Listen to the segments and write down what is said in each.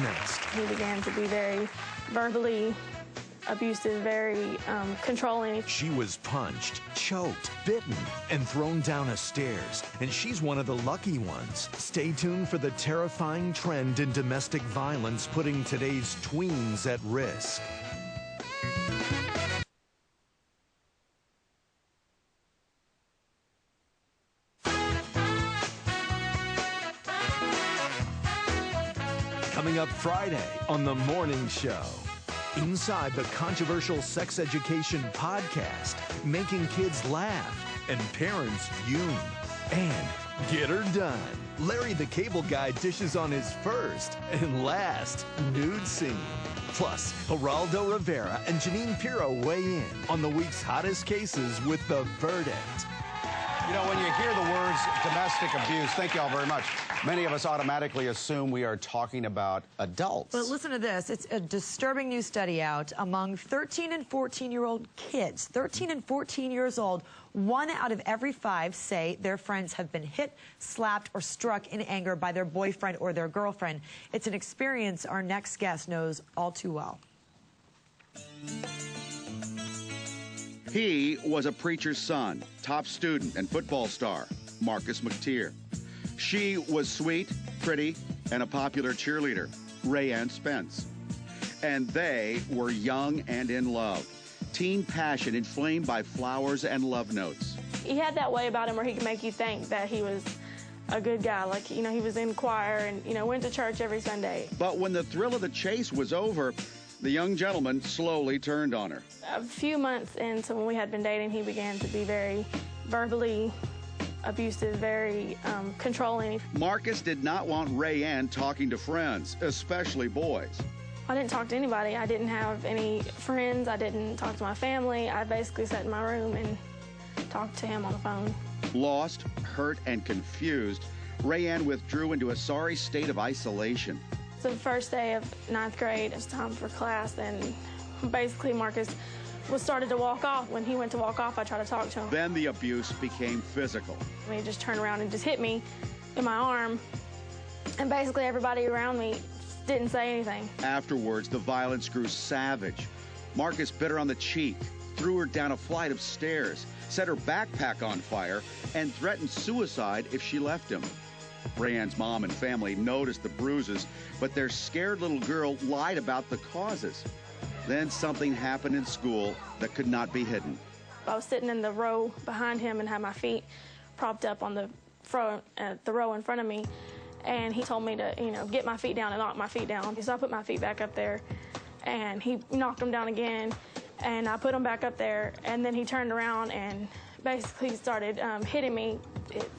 next. He began to be very verbally abusive, very controlling. She was punched, choked, bitten, and thrown down a stairs, and she's one of the lucky ones. Stay tuned for the terrifying trend in domestic violence putting today's tweens at risk. Coming up Friday on The Morning Show. Inside the controversial sex education podcast, making kids laugh and parents fume. And get her done. Larry the Cable Guy dishes on his first and last nude scene. Plus, Geraldo Rivera and Janine Pirro weigh in on the week's hottest cases with the verdict. You know, when you hear the words domestic abuse, thank you all very much, many of us automatically assume we are talking about adults. But listen to this. It's a disturbing new study out among 13 and 14-year-old kids. 13 and 14 years old, 1 out of every 5 say their friends have been hit, slapped, or struck in anger by their boyfriend or their girlfriend. It's an experience our next guest knows all too well. He was a preacher's son, top student and football star, Marcus McTeer. She was sweet, pretty, and a popular cheerleader, Rayanne Spence. And they were young and in love. Teen passion inflamed by flowers and love notes. He had that way about him where he could make you think that he was a good guy. Like, you know, he was in choir and, you know, went to church every Sunday. But when the thrill of the chase was over, the young gentleman slowly turned on her. A few months into when we had been dating, he began to be very verbally abusive, very controlling. Marcus did not want Rayanne talking to friends, especially boys. I didn't talk to anybody. I didn't have any friends. I didn't talk to my family. I basically sat in my room and talked to him on the phone. Lost, hurt, and confused, Rayanne withdrew into a sorry state of isolation. So the first day of 9th grade, it was time for class, and basically Marcus started to walk off. When he went to walk off, I tried to talk to him. Then the abuse became physical. He just turned around and just hit me in my arm, and basically everybody around me didn't say anything. Afterwards, the violence grew savage. Marcus bit her on the cheek, threw her down a flight of stairs, set her backpack on fire, and threatened suicide if she left him. Rayanne's mom and family noticed the bruises, but their scared little girl lied about the causes. Then something happened in school that could not be hidden. I was sitting in the row behind him and had my feet propped up on the row in front of me, and he told me to, you know, get my feet down and knock my feet down. So I put my feet back up there, and he knocked them down again, and I put them back up there, and then he turned around and basically started hitting me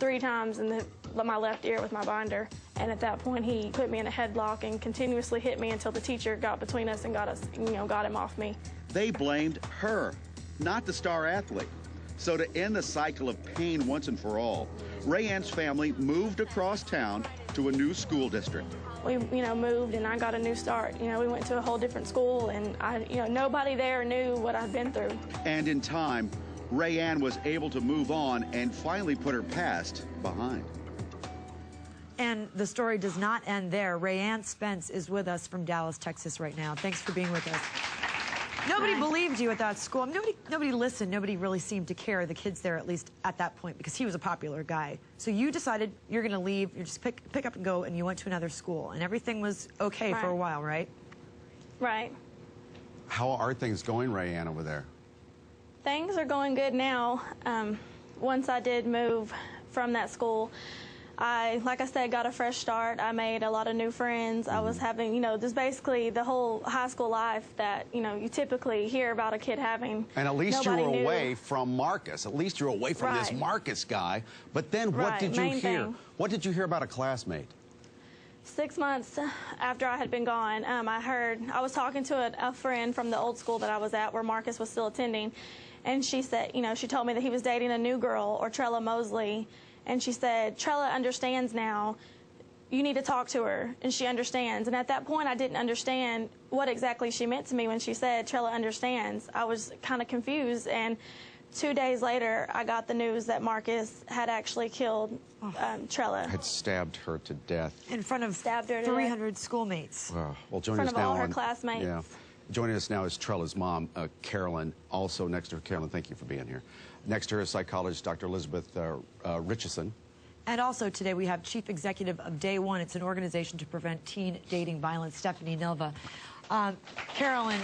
3 times in my left ear with my binder. And at that point, he put me in a headlock and continuously hit me until the teacher got between us and got him off me. They blamed her, not the star athlete. So to end the cycle of pain once and for all, Rayanne's family moved across town to a new school district. We, moved, and I got a new start. We went to a whole different school, and nobody there knew what I'd been through. And in time, Rayanne was able to move on and finally put her past behind. And the story does not end there. Rayanne Spence is with us from Dallas, Texas right now. Thanks for being with us. Nobody believed you at that school. I mean, nobody listened. Nobody really seemed to care, the kids there, at least at that point, because he was a popular guy. So you decided you're going to leave, you just pick up and go, and you went to another school. And everything was okay for a while, right? Right. How are things going, Rayanne, over there? Things are going good now. Once I did move from that school, like I said, got a fresh start. I made a lot of new friends. I was having, just basically the whole high school life that, you typically hear about a kid having. And at least you were away from Marcus. At least you're away from this Marcus guy. But then what did you hear? What did you hear about a classmate? 6 months after I had been gone, I was talking to a friend from the old school that I was at where Marcus was still attending. And she said, she told me that he was dating a new girl, Ortrella Mosley. And she said, Trella understands now. You need to talk to her, and she understands. And at that point, I didn't understand what exactly she meant to me when she said, Trella understands. I was kind of confused. And 2 days later, I got the news that Marcus had actually killed Trella. Had stabbed her to death. In front of Stabbed her to 300 schoolmates. Well, joining In us front of now all her classmates. Yeah. Joining us now is Trella's mom, Carolyn. Also next to her, Carolyn, thank you for being here. Next to her is psychologist Dr. Elizabeth Richardson. And also today we have Chief Executive of Day One. It's an organization to prevent teen dating violence, Stephanie Nilva. Carolyn,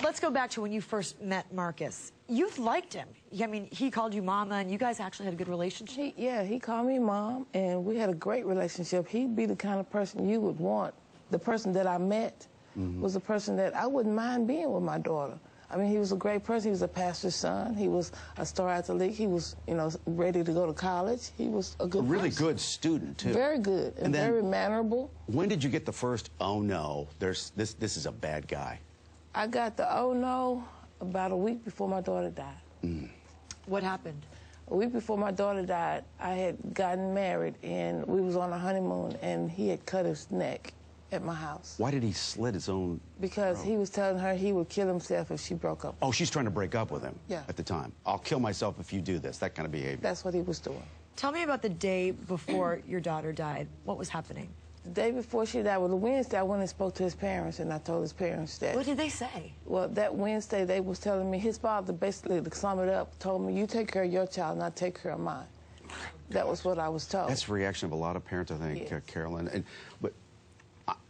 let's go back to when you first met Marcus. You've liked him. I mean, he called you mama, and you guys actually had a good relationship. He called me mom, and we had a great relationship. He'd be the kind of person you would want. The person that I met was a person that I wouldn't mind being with my daughter. I mean, he was a great person. He was a pastor's son. He was a star athlete. He was, you know, ready to go to college. He was a good really person. good student, too. Very good and then, very mannerable. When did you get the first, oh, no, this is a bad guy? I got the oh, no about a week before my daughter died. What happened? A week before my daughter died, I had gotten married, and we was on a honeymoon, and he had cut his neck at my house. Why did he slit his own Because throat? he was telling her he would kill himself if she broke up. Oh, she's trying to break up with him Yeah. at the time. I'll kill myself if you do this, that kind of behavior. That's what he was doing. Tell me about the day before your daughter died. What was happening? The day before she died, well, the Wednesday, I went and spoke to his parents, and I told his parents that. What did they say? Well, that Wednesday, they was telling me, his father basically, to sum it up, told me, you take care of your child, and I take care of mine. That was what I was told. That's the reaction of a lot of parents, I think, Yes. Carolyn. But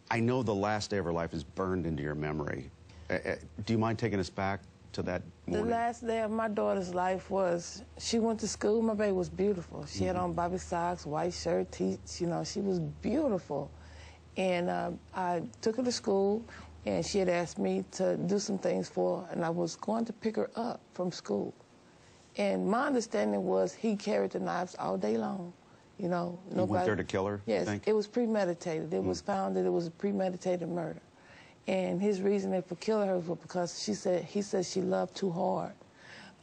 I know the last day of her life is burned into your memory. Do you mind taking us back to that morning? The last day of my daughter's life was, she went to school. My baby was beautiful. She had on bobby socks, white shirt, you know, she was beautiful. And I took her to school, and she had asked me to do some things for her, and I was going to pick her up from school. And my understanding was he carried the knives all day long. You know, He went there to kill her, you Yes, think? it was premeditated. It was found that it was a premeditated murder. And his reasoning for killing her was because he said she loved too hard.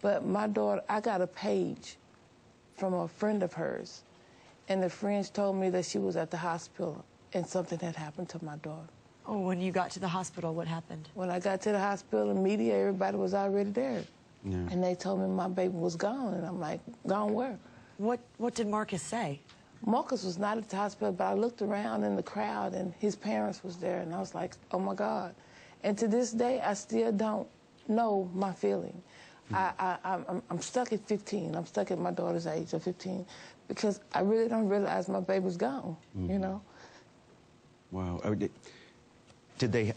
But my daughter, I got a page from a friend of hers, and the friends told me that she was at the hospital and something had happened to my daughter. Oh, when you got to the hospital, what happened? When I got to the hospital, the media, everybody was already there. Yeah. And they told me my baby was gone, and I'm like, gone where? What did Marcus say? Marcus was not at the hospital, but I looked around in the crowd, and his parents was there, and I was like, oh, my God. And to this day, I still don't know my feeling. I'm stuck at 15. I'm stuck at my daughter's age of 15 because I really don't realize my baby's gone, you know? Wow.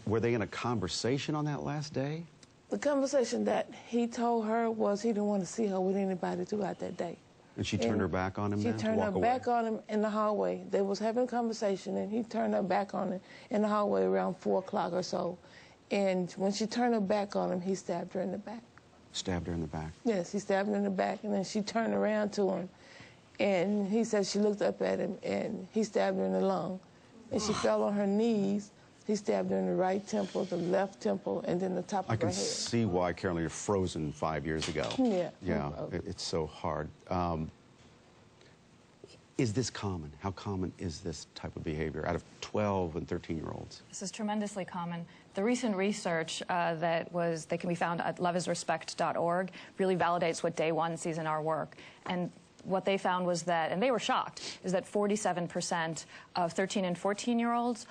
Were they in a conversation on that last day? The conversation that he told her was he didn't want to see her with anybody throughout that day. And she turned her back on him She then? turned her back on him in the hallway. They was having a conversation, and he turned her back on him in the hallway around 4 o'clock or so. And when she turned her back on him, he stabbed her in the back. Stabbed her in the back? Yes, he stabbed her in the back, and then she turned around to him. And he said she looked up at him, and he stabbed her in the lung. And she fell on her knees. He stabbed her in the right temple, the left temple, and then the top of her I can head. see why, Carolyn, you're frozen 5 years ago. Yeah. Yeah, it's so hard. Is this common? How common is this type of behavior out of 12 and 13-year-olds? This is tremendously common. The recent research that can be found at loveisrespect.org really validates what Day One sees in our work. And what they found was that, and they were shocked, is that 47% of 13 and 14-year-olds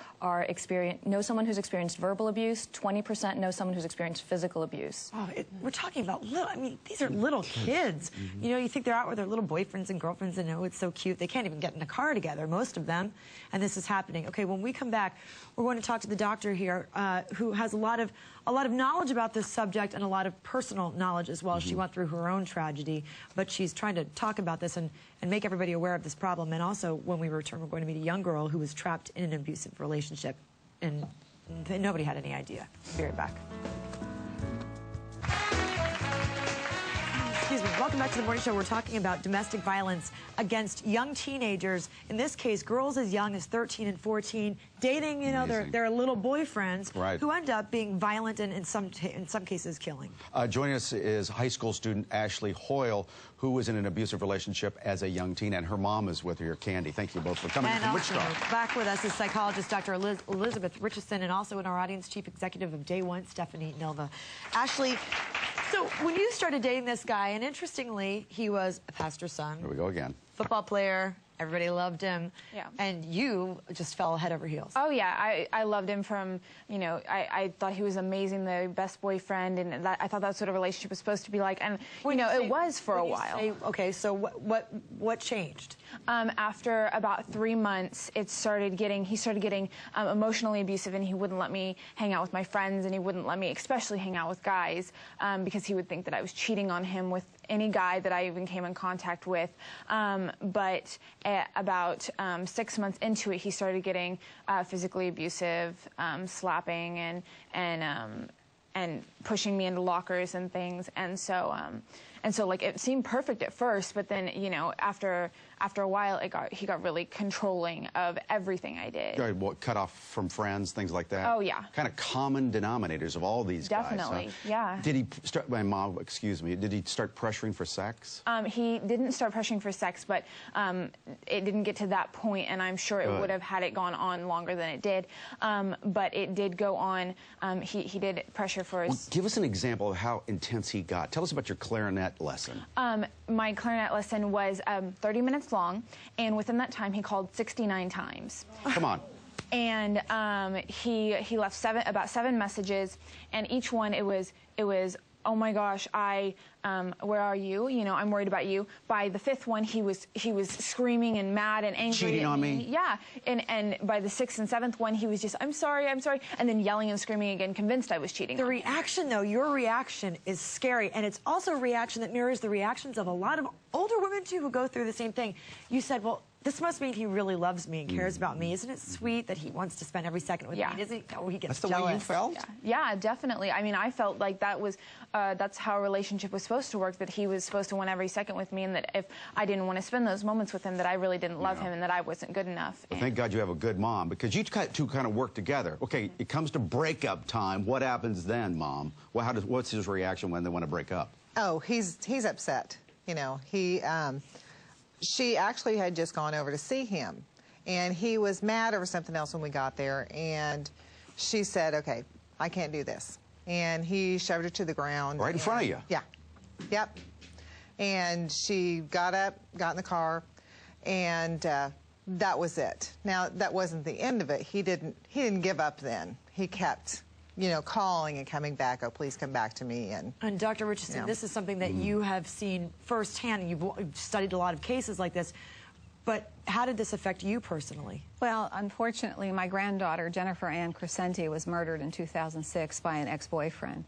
know someone who's experienced verbal abuse, 20% know someone who's experienced physical abuse. Oh, we're talking about these are little kids. You know, you think they're out with their little boyfriends and girlfriends and, oh, it's so cute. They can't even get in a car together, most of them, and this is happening. Okay, when we come back, we're going to talk to the doctor here who has a lot of knowledge about this subject and a lot of personal knowledge as well. She went through her own tragedy, but she's trying to talk about this and make everybody aware of this problem. And also, when we return, we're going to meet a young girl who was trapped in an abusive relationship, and nobody had any idea. Be right back. Excuse me. Welcome back to the morning show. We're talking about domestic violence against young teenagers. In this case, girls as young as 13 and 14, dating, you know, their little boyfriends, right, who end up being violent and in some cases killing. Joining us is high school student Ashley Hoyle, who was in an abusive relationship as a young teen, and her mom is with her, Candy. Thank you both for coming And from also, Wichita. back with us is psychologist Dr. Elizabeth Richardson, and also in our audience, Chief Executive of Day One, Stephanie Nilva. Ashley, So when you started dating this guy, and interestingly, he was a pastor's son. Here we go again. Football player. Everybody loved him. Yeah. And you just fell head over heels. Oh, yeah. I loved him from, you know, I thought he was amazing, the best boyfriend, and I thought that's what a relationship was supposed to be like. And, it was for a while. Okay, so what changed? After about 3 months, he started getting emotionally abusive, and he wouldn't let me hang out with my friends, and he wouldn't let me especially hang out with guys because he would think that I was cheating on him with any guy that I even came in contact with. But about 6 months into it, he started getting physically abusive, slapping and pushing me into lockers and things. And so like it seemed perfect at first, but then after a while he got really controlling of everything I did. Right, what, cut off from friends, things like that? Oh, yeah. Kind of common denominators of all these guys. Definitely, yeah. Did he start, my mom, excuse me, did he start pressuring for sex? He didn't start pressuring for sex, but it didn't get to that point, and I'm sure it would have had it gone on longer than it did. But it did go on. He did pressure for us. Well, give us an example of how intense he got. Tell us about your clarinet lesson. My clarinet lesson was 30 minutes long, and within that time he called 69 times. Come on. And he left about seven messages, and each one it was oh my gosh, where are you? You know, I'm worried about you. By the fifth one, he was screaming and mad and angry. Cheating on me? Yeah. And by the sixth and seventh one, he was just, I'm sorry, and then yelling and screaming again, convinced I was cheating. The reaction, though, your reaction is scary, and it's also a reaction that mirrors the reactions of a lot of older women, too, who go through the same thing. You said, well, this must mean he really loves me and cares about me. Isn't it sweet that he wants to spend every second with me? Doesn't he? Oh, he gets That's the jealous. way you felt? Yeah, definitely. I mean, I felt like that's how a relationship was supposed to work, that he was supposed to want every second with me, and that if I didn't want to spend those moments with him, that I really didn't love him and that I wasn't good enough. Well, thank God you have a good mom, because you two kind of work together. Okay, it comes to breakup time. What happens then, Mom? Well, what's his reaction when they want to break up? Oh, he's upset. You know, she actually had just gone over to see him, and he was mad over something else when we got there, and she said, okay, I can't do this. And he shoved her to the ground. Right in front of you? Yeah. Yep. And she got up, got in the car, and that was it. Now, that wasn't the end of it. He didn't give up then. He kept, you know, calling and coming back. Oh, please come back to me. And Dr. Richardson, this is something that you have seen firsthand, and you've studied a lot of cases like this. But how did this affect you personally? Well, unfortunately, my granddaughter, Jennifer Ann Crescenti, was murdered in 2006 by an ex-boyfriend.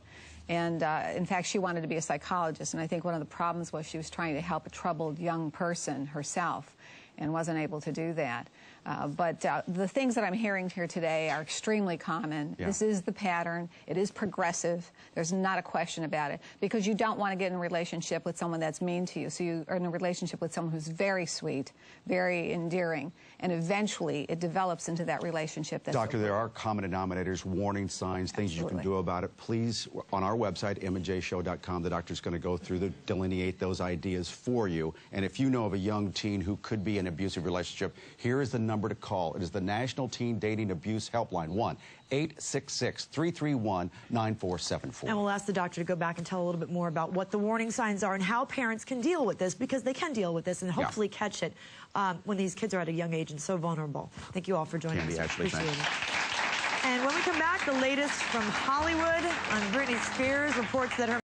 And in fact, she wanted to be a psychologist, and I think one of the problems was she was trying to help a troubled young person herself and wasn't able to do that. But the things that I'm hearing here today are extremely common. Yeah. This is the pattern. It is progressive. There's not a question about it, because you don't want to get in a relationship with someone that's mean to you. So you are in a relationship with someone who's very sweet, very endearing, and eventually it develops into that relationship. That's Doctor, there are common denominators, warning signs, things you can do about it. Please, on our website, emajshow.com, the doctor's going to go through delineate those ideas for you. And if you know of a young teen who could be in an abusive relationship, here is the number to call. It is the National Teen Dating Abuse Helpline, 1-866-331-9474. And we'll ask the doctor to go back and tell a little bit more about what the warning signs are and how parents can deal with this, because they can deal with this and hopefully catch it when these kids are at a young age and so vulnerable. Thank you all for joining us. Appreciate it. And when we come back, the latest from Hollywood on Britney Spears reports that her